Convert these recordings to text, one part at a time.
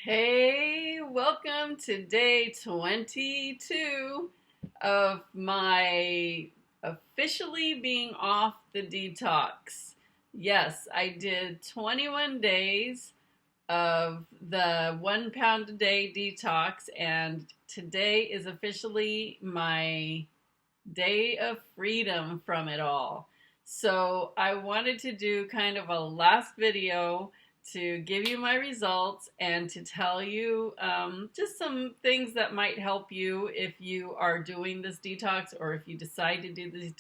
Hey, welcome to day 22 of my officially being off the detox. Yes, I did 21 days of the 1 pound a day detox, and today is officially my day of freedom from it all. So I wanted to do kind of a last video to give you my results and to tell you just some things that might help you if you are doing this detox or if you decide to do this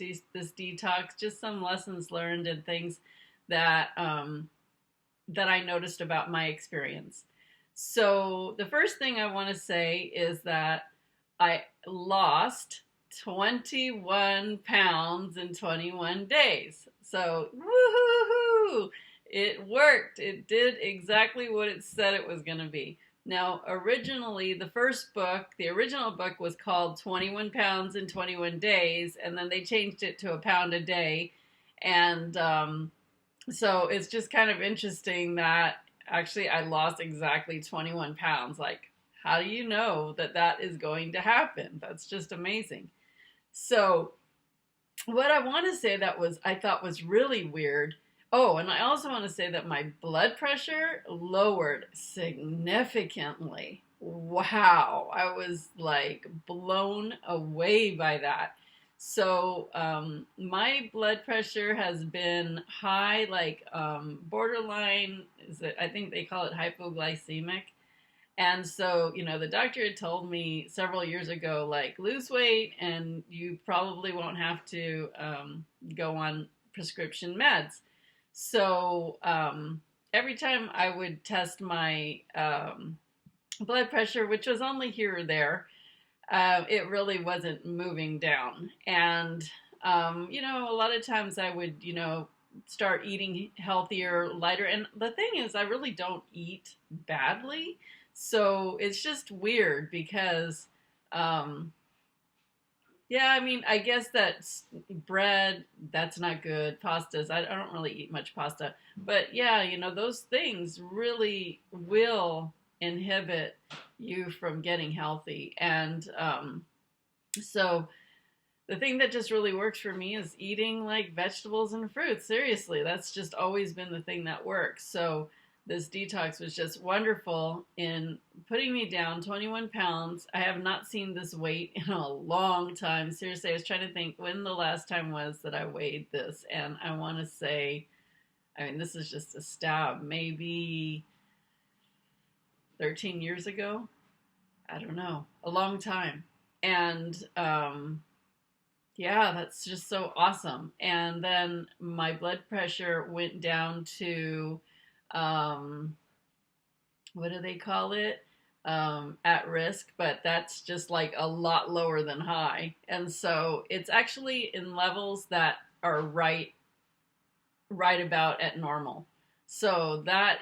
detox, just some lessons learned and things that, that I noticed about my experience. So the first thing I want to say is that I lost 21 pounds in 21 days. So, woohoo! It worked. It did exactly what it said it was going to be. Now, originally, the original book was called 21 Pounds in 21 Days, and then they changed it to a pound a day. And so it's just kind of interesting that actually I lost exactly 21 pounds. Like, how do you know that that is going to happen? That's just amazing. So, what I want to say that was I thought was really weird. Oh, and I also want to say that my blood pressure lowered significantly. Wow, I was like blown away by that. So, my blood pressure has been high, like borderline. Is it? I think they call it hypoglycemic. And so, the doctor had told me several years ago, like, lose weight and you probably won't have to go on prescription meds. So, every time I would test my blood pressure, which was only here or there, it really wasn't moving down. And, a lot of times I would, start eating healthier, lighter. And the thing is, I really don't eat badly. So it's just weird because, yeah, I mean, I guess that's bread, that's not good. Pastas, I don't really eat much pasta. But yeah, those things really will inhibit you from getting healthy. And so the thing that just really works for me is eating like vegetables and fruits. Seriously, that's just always been the thing that works. So this detox was just wonderful in putting me down 21 pounds. I have not seen this weight in a long time. Seriously, I was trying to think when the last time was that I weighed this. And I want to say, I mean, this is just a stab, maybe 13 years ago. I don't know, a long time. And yeah, that's just so awesome. And then my blood pressure went down to, um, what do they call it? At risk, but that's just like a lot lower than high. And so it's actually in levels that are right about at normal. So that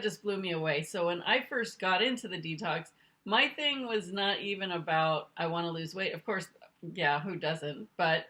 just blew me away. So when I first got into the detox, my thing was not even about I want to lose weight. Of course, yeah, who doesn't? But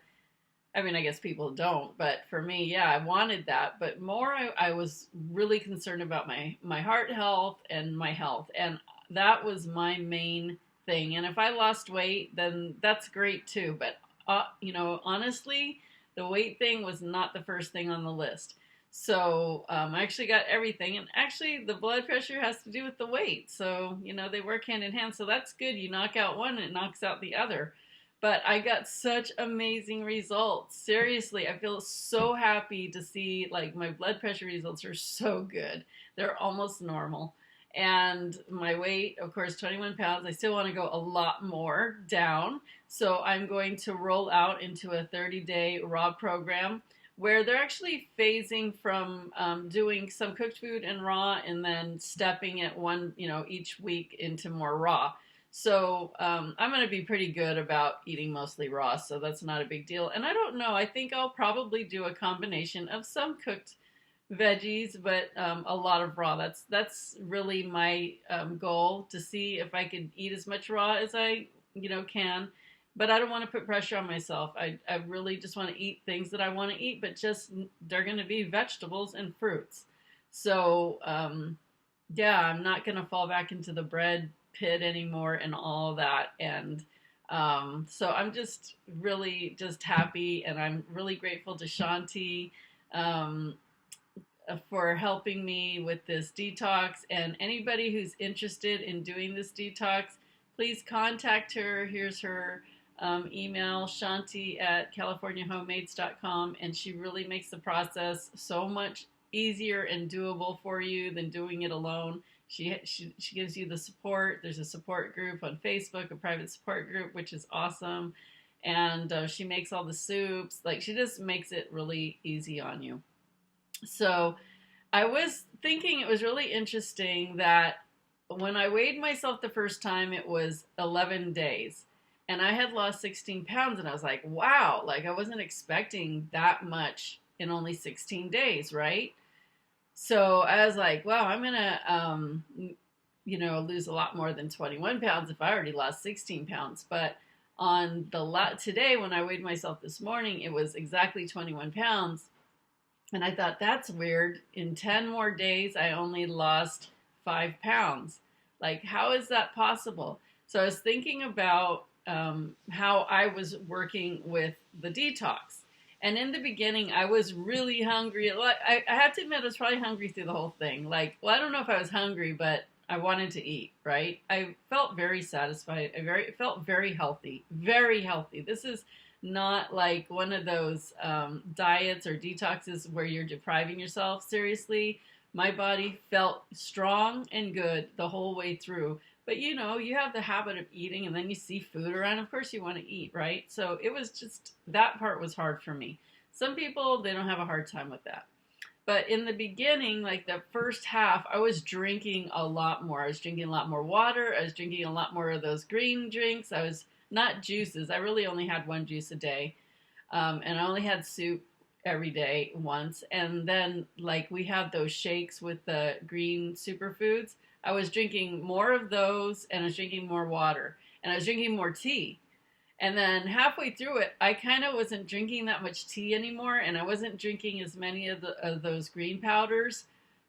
I mean, I guess people don't, but for me, yeah, I wanted that. But more, I was really concerned about my heart health and my health, and that was my main thing. And if I lost weight, then that's great too. But honestly, the weight thing was not the first thing on the list. So I actually got everything, and actually, the blood pressure has to do with the weight. So they work hand in hand. So that's good. You knock out one, it knocks out the other. But I got such amazing results. Seriously, I feel so happy to see like my blood pressure results are so good. They're almost normal. And my weight, of course, 21 pounds. I still want to go a lot more down. So I'm going to roll out into a 30-day raw program where they're actually phasing from doing some cooked food and raw and then stepping it one, each week into more raw. So I'm going to be pretty good about eating mostly raw, so that's not a big deal. And I don't know, I think I'll probably do a combination of some cooked veggies, but a lot of raw. That's really my goal, to see if I could eat as much raw as I can. But I don't want to put pressure on myself. I really just want to eat things that I want to eat, but just they're going to be vegetables and fruits. So yeah, I'm not going to fall back into the bread pit anymore and all that. And so I'm just really just happy, and I'm really grateful to Shanti um, for helping me with this detox. And anybody who's interested in doing this detox, please contact her. Here's her email, shanti@californiahomemades.com. And she really makes the process so much easier and doable for you than doing it alone. She gives you the support. There's a support group on Facebook, a private support group, which is awesome. And she makes all the soups. Like, she just makes it really easy on you. So I was thinking it was really interesting that when I weighed myself the first time, it was 11 days. And I had lost 16 pounds, and I was like, wow, like I wasn't expecting that much in only 16 days, right? So I was like, wow, I'm going to, lose a lot more than 21 pounds if I already lost 16 pounds. But on the today, when I weighed myself this morning, it was exactly 21 pounds. And I thought, that's weird. In 10 more days, I only lost 5 pounds. Like, how is that possible? So I was thinking about how I was working with the detox. And in the beginning, I was really hungry. I have to admit, I was probably hungry through the whole thing. Like, well, I don't know if I was hungry, but I wanted to eat, right? I felt very satisfied. Felt very healthy. Very healthy. This is not like one of those diets or detoxes where you're depriving yourself. Seriously, my body felt strong and good the whole way through. But you have the habit of eating, and then you see food around. Of course you want to eat, right? So it was just, that part was hard for me. Some people, they don't have a hard time with that. But in the beginning, like the first half, I was drinking a lot more. I was drinking a lot more water. I was drinking a lot more of those green drinks. I was not juices. I really only had one juice a day. And I only had soup every day once. And then, like, we have those shakes with the green superfoods. I was drinking more of those, and I was drinking more water. And I was drinking more tea. And then halfway through it, I kind of wasn't drinking that much tea anymore, and I wasn't drinking as many of those green powders.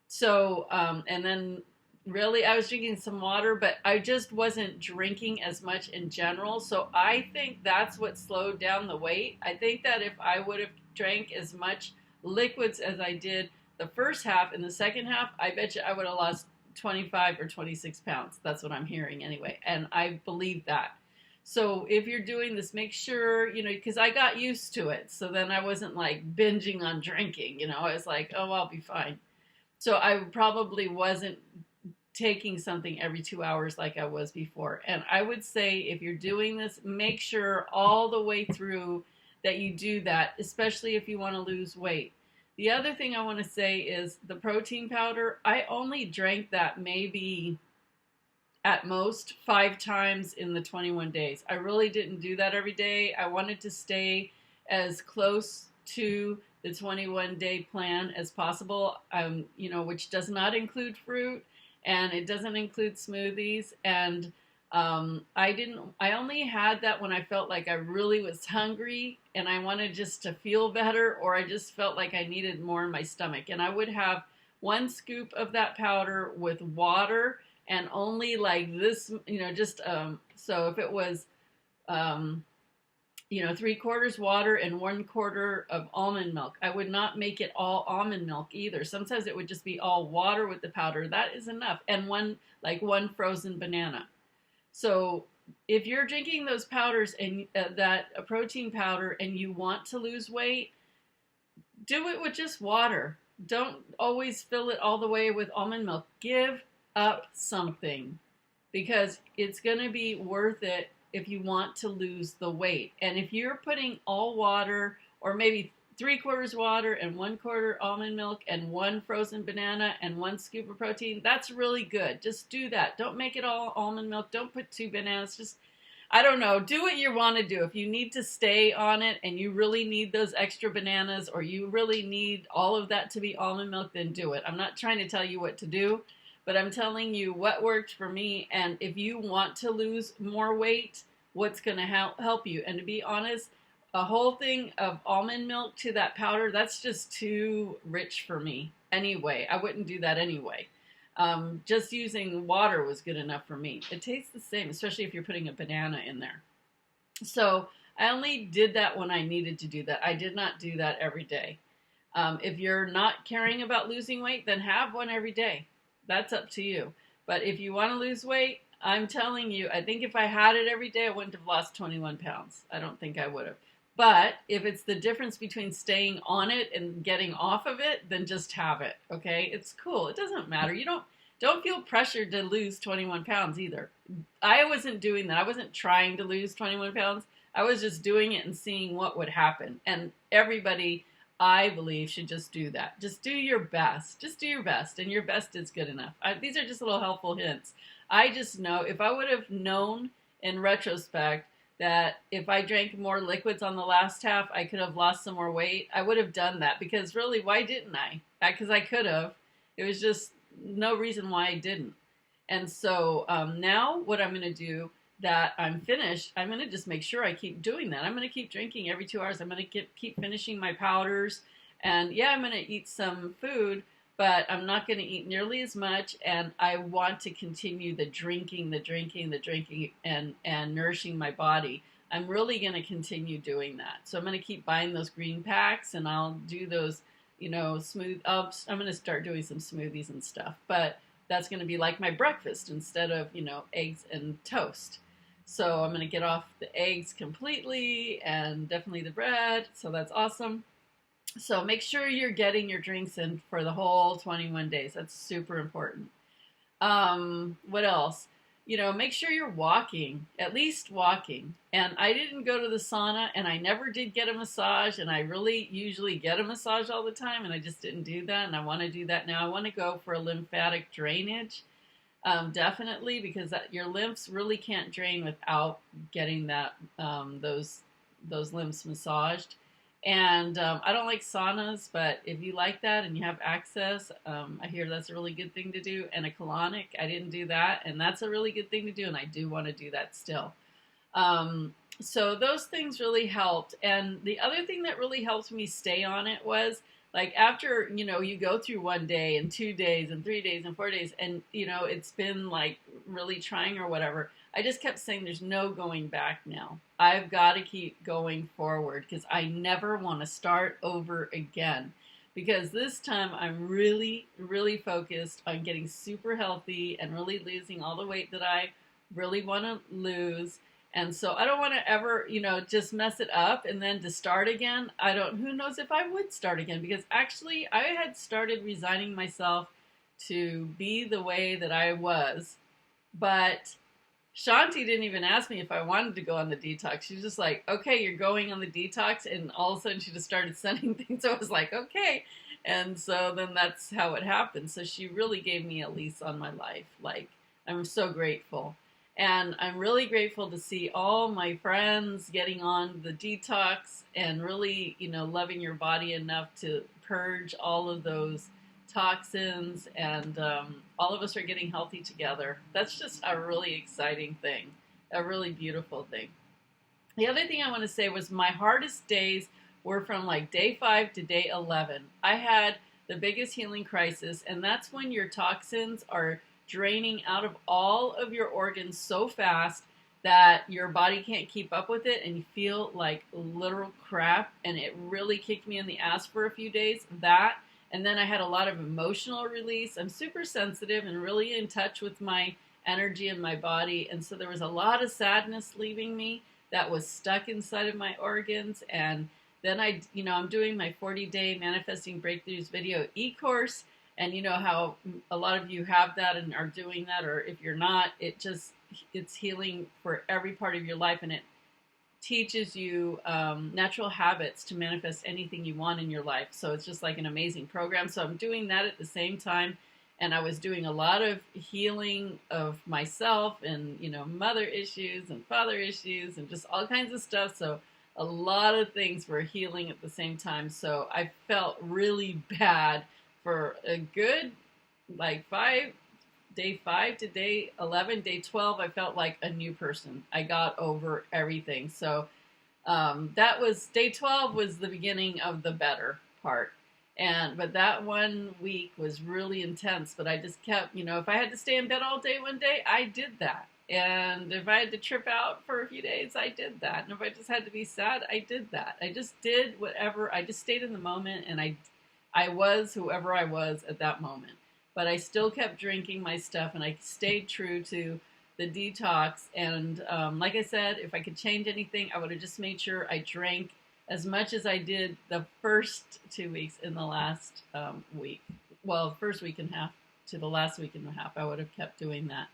So, and then really I was drinking some water, but I just wasn't drinking as much in general. So I think that's what slowed down the weight. I think that if I would have drank as much liquids as I did the first half, in the second half, I bet you I would have lost 25 or 26 pounds. That's what I'm hearing anyway. And I believe that. So if you're doing this, make sure, because I got used to it. So then I wasn't like binging on drinking, I was like, oh, I'll be fine. So I probably wasn't taking something every 2 hours like I was before. And I would say if you're doing this, make sure all the way through that you do that, especially if you want to lose weight. The other thing I want to say is the protein powder. I only drank that maybe at most 5 times in the 21 days. I really didn't do that every day. I wanted to stay as close to the 21-day plan as possible, which does not include fruit, and it doesn't include smoothies. And I only had that when I felt like I really was hungry and I wanted just to feel better, or I just felt like I needed more in my stomach. And I would have 1 scoop of that powder with water, and only like this, so if it was, 3/4 water and 1/4 of almond milk, I would not make it all almond milk either. Sometimes it would just be all water with the powder. That is enough. And one frozen banana. So if you're drinking those powders and that a protein powder, and you want to lose weight, do it with just water. Don't always fill it all the way with almond milk. Give up something, because it's going to be worth it if you want to lose the weight. And if you're putting all water, or maybe 3/4 water and 1/4 almond milk and 1 frozen banana and 1 scoop of protein, that's really good. Just do that. Don't make it all almond milk. Don't put 2 bananas. Just, I don't know, do what you want to do. If you need to stay on it and you really need those extra bananas, or you really need all of that to be almond milk, then do it. I'm not trying to tell you what to do, but I'm telling you what worked for me. And if you want to lose more weight, what's going to help you. And to be honest, a whole thing of almond milk to that powder, that's just too rich for me anyway. I wouldn't do that anyway. Just using water was good enough for me. It tastes the same, especially if you're putting a banana in there. So I only did that when I needed to do that. I did not do that every day. If you're not caring about losing weight, then have one every day. That's up to you. But if you want to lose weight, I'm telling you, I think if I had it every day, I wouldn't have lost 21 pounds. I don't think I would have. But if it's the difference between staying on it and getting off of it, then just have it. Okay? It's cool. It doesn't matter. You don't feel pressured to lose 21 pounds either. I wasn't doing that. I wasn't trying to lose 21 pounds. I was just doing it and seeing what would happen. And everybody, I believe, should just do that. Just do your best. Just do your best. And your best is good enough. These are just little helpful hints. I just know if I would have known in retrospect that if I drank more liquids on the last half, I could have lost some more weight, I would have done that. Because really, why didn't I? Because I could have. It was just no reason why I didn't. And so now what I'm going to do that I'm finished, I'm going to just make sure I keep doing that. I'm going to keep drinking every 2 hours. I'm going to keep finishing my powders. And yeah, I'm going to eat some food, but I'm not going to eat nearly as much. And I want to continue the drinking, and nourishing my body. I'm really going to continue doing that. So I'm going to keep buying those green packs, and I'll do those, smooth. I'm going to start doing some smoothies and stuff. But that's going to be like my breakfast instead of, eggs and toast. So I'm going to get off the eggs completely and definitely the bread. So that's awesome. So make sure you're getting your drinks in for the whole 21 days. That's super important. What else? Make sure you're walking, at least walking. And I didn't go to the sauna, and I never did get a massage, and I really usually get a massage all the time, and I just didn't do that, and I want to do that now. I want to go for a lymphatic drainage, definitely, because your lymphs really can't drain without getting that those lymphs massaged. And I don't like saunas, but if you like that and you have access, I hear that's a really good thing to do. And a colonic, I didn't do that, and that's a really good thing to do, and I do want to do that still. So those things really helped. And the other thing that really helped me stay on it was, like, after, you go through 1 day and 2 days and 3 days and 4 days, and, it's been, like, really trying or whatever, I just kept saying there's no going back now. I've got to keep going forward because I never want to start over again. Because this time I'm really, really focused on getting super healthy and really losing all the weight that I really want to lose. And so I don't want to ever, just mess it up and then to start again. Who knows if I would start again, because actually I had started resigning myself to be the way that I was. But Shanti didn't even ask me if I wanted to go on the detox. She was just like, okay, you're going on the detox. And all of a sudden she just started sending things. So I was like, okay. And so then that's how it happened. So she really gave me a lease on my life. Like, I'm so grateful. And I'm really grateful to see all my friends getting on the detox and really, loving your body enough to purge all of those toxins, and all of us are getting healthy together. That's just a really exciting thing, a really beautiful thing. The other thing I want to say was my hardest days were from like day 5 to day 11. I had the biggest healing crisis, and that's when your toxins are draining out of all of your organs so fast that your body can't keep up with it, and you feel like literal crap. And it really kicked me in the ass for a few days. And then I had a lot of emotional release. I'm super sensitive and really in touch with my energy and my body. And so there was a lot of sadness leaving me that was stuck inside of my organs. And then I'm doing my 40-day Manifesting Breakthroughs video e-course. And you know how a lot of you have that and are doing that, or if you're not, it's healing for every part of your life. And it teaches you natural habits to manifest anything you want in your life. So it's just like an amazing program. So I'm doing that at the same time. And I was doing a lot of healing of myself and, mother issues and father issues and just all kinds of stuff. So a lot of things were healing at the same time. So I felt really bad for a good, like day 5 to day 11, day 12, I felt like a new person. I got over everything. So that was, day 12 was the beginning of the better part. But that 1 week was really intense. But I just kept, if I had to stay in bed all day one day, I did that. And if I had to trip out for a few days, I did that. And if I just had to be sad, I did that. I just did whatever. I just stayed in the moment, and I was whoever I was at that moment. But I still kept drinking my stuff, and I stayed true to the detox. And like I said, if I could change anything, I would have just made sure I drank as much as I did the first 2 weeks in the last week. Well, first week and a half to the last week and a half, I would have kept doing that.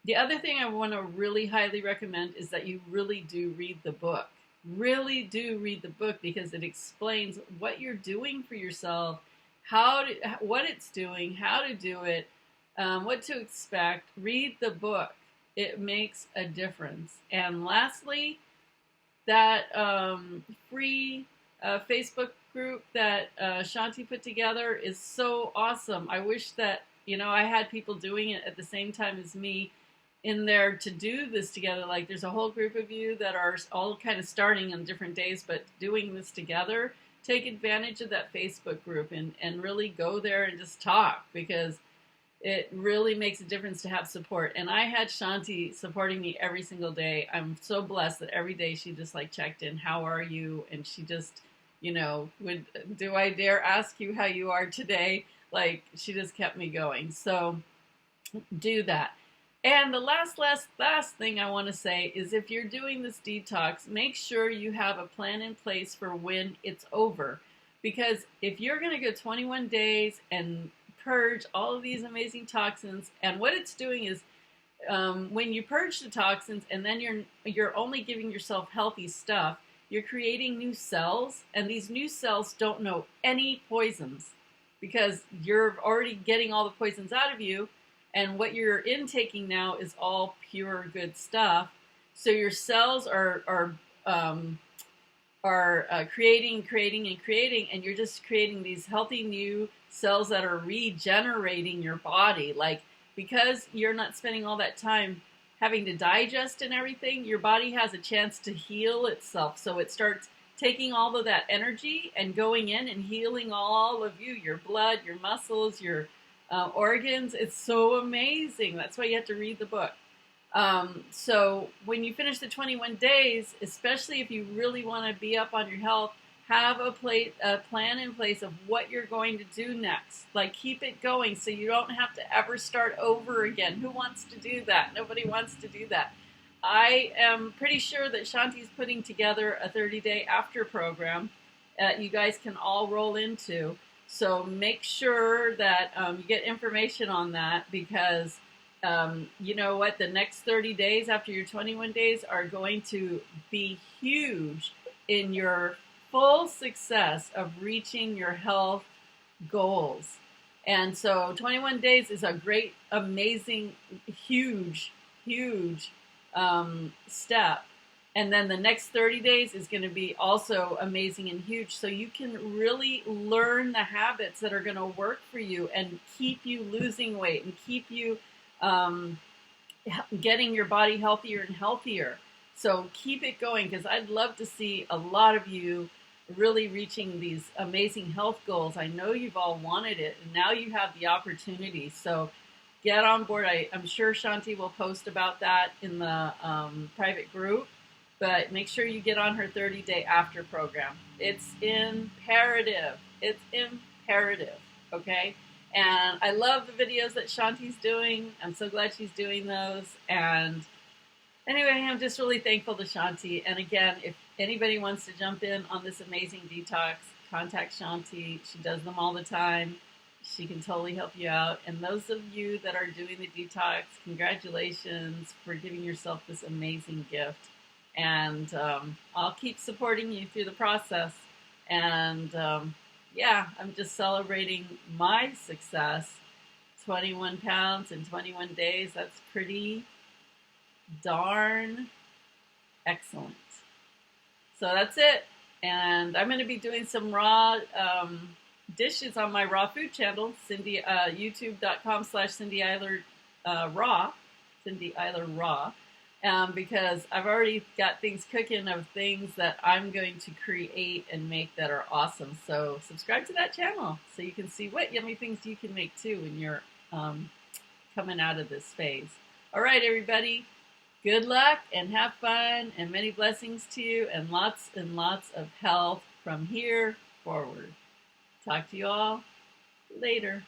The other thing I want to really highly recommend is that you really do read the book. Really do read the book, because it explains what you're doing for yourself, what it's doing, how to do it, what to expect. Read the book. It makes a difference. And lastly, that free Facebook group that Shanti put together is so awesome. I wish that, I had people doing it at the same time as me in there to do this together. Like, there's a whole group of you that are all kind of starting on different days, but doing this together. Take advantage of that Facebook group and really go there and just talk, because it really makes a difference to have support. And I had Shanti supporting me every single day. I'm so blessed that every day she just checked in, how are you? And she just, would, do I dare ask you how you are today? She just kept me going. So do that. And the last thing I want to say is, if you're doing this detox, make sure you have a plan in place for when it's over. Because if you're going to go 21 days and purge all of these amazing toxins, and what it's doing is, when you purge the toxins and then you're only giving yourself healthy stuff, you're creating new cells, and these new cells don't know any poisons, because you're already getting all the poisons out of you. And what you're intaking now is all pure good stuff. So your cells are creating, and you're just creating these healthy new cells that are regenerating your body. Because you're not spending all that time having to digest and everything, your body has a chance to heal itself. So it starts taking all of that energy and going in and healing all of you, your blood, your muscles, your organs. It's so amazing. That's why you have to read the book. So when you finish the 21 days, especially if you really want to be up on your health, have a plan in place of what you're going to do next. Keep it going so you don't have to ever start over again. Who wants to do that? Nobody wants to do that. I am pretty sure that Shanti's putting together a 30-day after program you guys can all roll into. So make sure that you get information on that, because you know what? The next 30 days after your 21 days are going to be huge in your full success of reaching your health goals. And so 21 days is a great, amazing, huge step. And then the next 30 days is going to be also amazing and huge. So you can really learn the habits that are going to work for you and keep you losing weight and keep you getting your body healthier and healthier. So keep it going, because I'd love to see a lot of you really reaching these amazing health goals. I know you've all wanted it, and now you have the opportunity. So get on board. I'm sure Shanti will post about that in the private group. But make sure you get on her 30-day after program. It's imperative. It's imperative, okay? And I love the videos that Shanti's doing. I'm so glad she's doing those. And anyway, I'm just really thankful to Shanti. And again, if anybody wants to jump in on this amazing detox, contact Shanti. She does them all the time. She can totally help you out. And those of you that are doing the detox, congratulations for giving yourself this amazing gift. And I'll keep supporting you through the process. And yeah, I'm just celebrating my success. 21 pounds in 21 days. That's pretty darn excellent. So that's it. And I'm going to be doing some raw dishes on my raw food channel, youtube.com/Cindy Eiler Raw. Cindy Eiler Raw. because I've already got things cooking of things that I'm going to create and make that are awesome. So subscribe to that channel so you can see what yummy things you can make too when you're coming out of this phase. All right, everybody. Good luck and have fun and many blessings to you and lots of health from here forward. Talk to you all later.